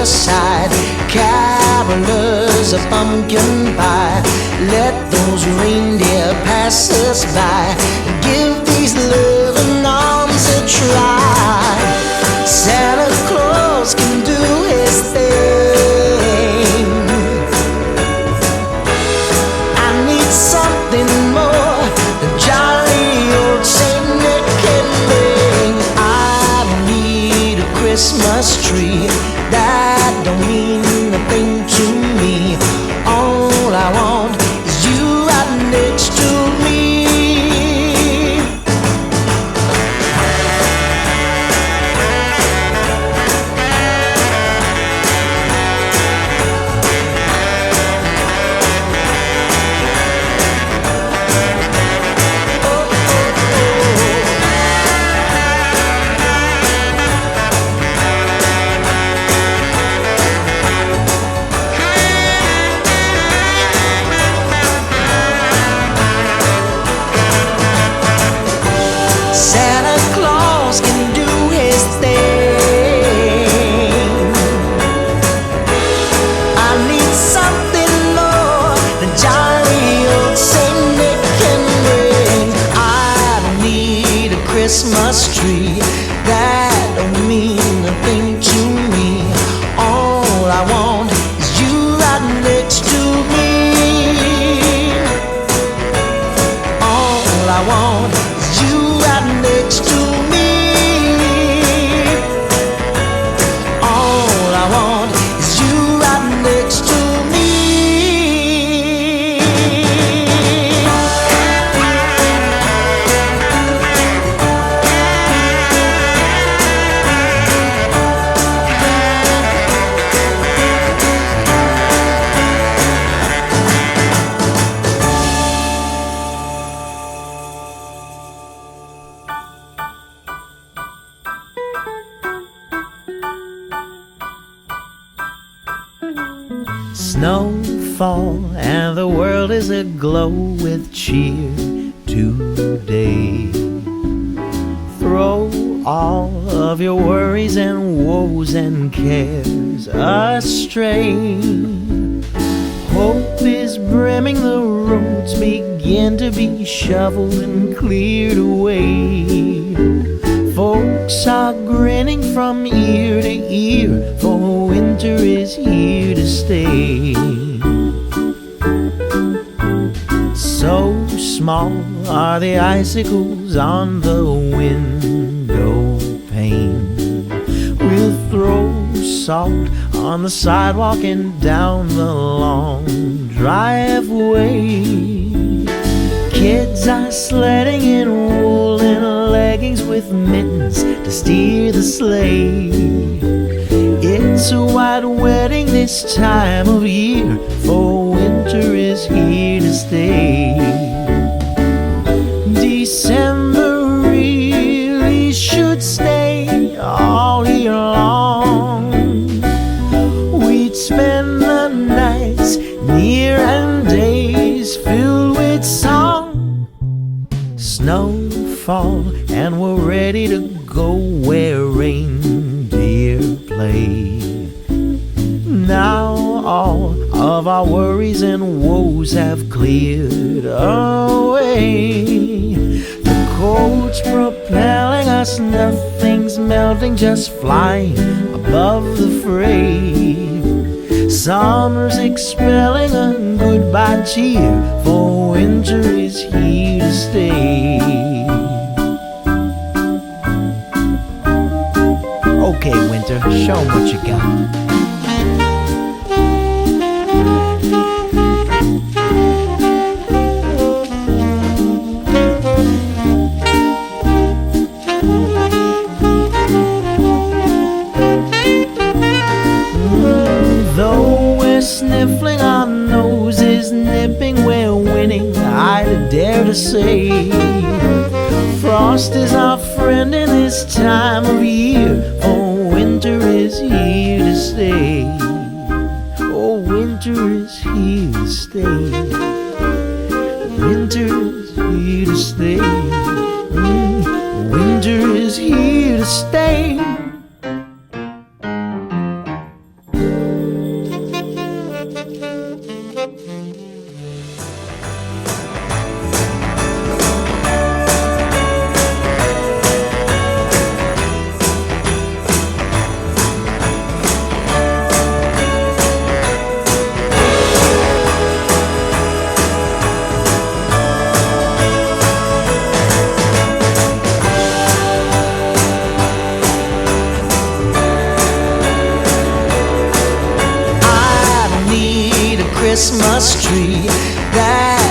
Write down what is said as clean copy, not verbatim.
side. Carolers of pumpkin pie, let those reindeer pass us by. Give these loving arms a try. Santa Claus can do his thing. I need something more than jolly old Saint Nick can bring. I don't need a Christmas tree, that don't mean a thing to me. All I want is you right next to me. Santa Claus can do his thing. I need something more than jolly old Saint Nick can bring. I don't need a Christmas tree, that don't mean a thing to me. All I want is you right next to me. All I want is you right next to me. All I want is you right next to me. Snowfall and the world is aglow with cheer today. Throw all of your worries and woes and cares astray. Hope is brimming, the roads begin to be shoveled and cleared away. Folks are grinning from ear to ear, for winter is here to stay. So small are the icicles on the window pane. We'll throw salt on the sidewalk and down the long driveway. Kids are sledding in woolen leggings with mittens to steer the sleigh. It's a white wedding this time of year, for winter is here to stay. December really should stay all year long. We'd spend the nights near and days filled with song. Snowfall and we're ready to go where reindeer play. Now all of our worries and woes have cleared away. The cold's propelling us, nothing's melting, just flying above the fray. Summer's expelling a goodbye cheer, for winter is here to stay. Okay, winter, show 'em what you got. Though we're sniffling, our noses nipping, we're winning, I dare to say. Frost is our friend in this time of year, for winter is here to stay. Oh, winter is here to stay. Winter is here to stay. Winter is here to stay. Christmas tree that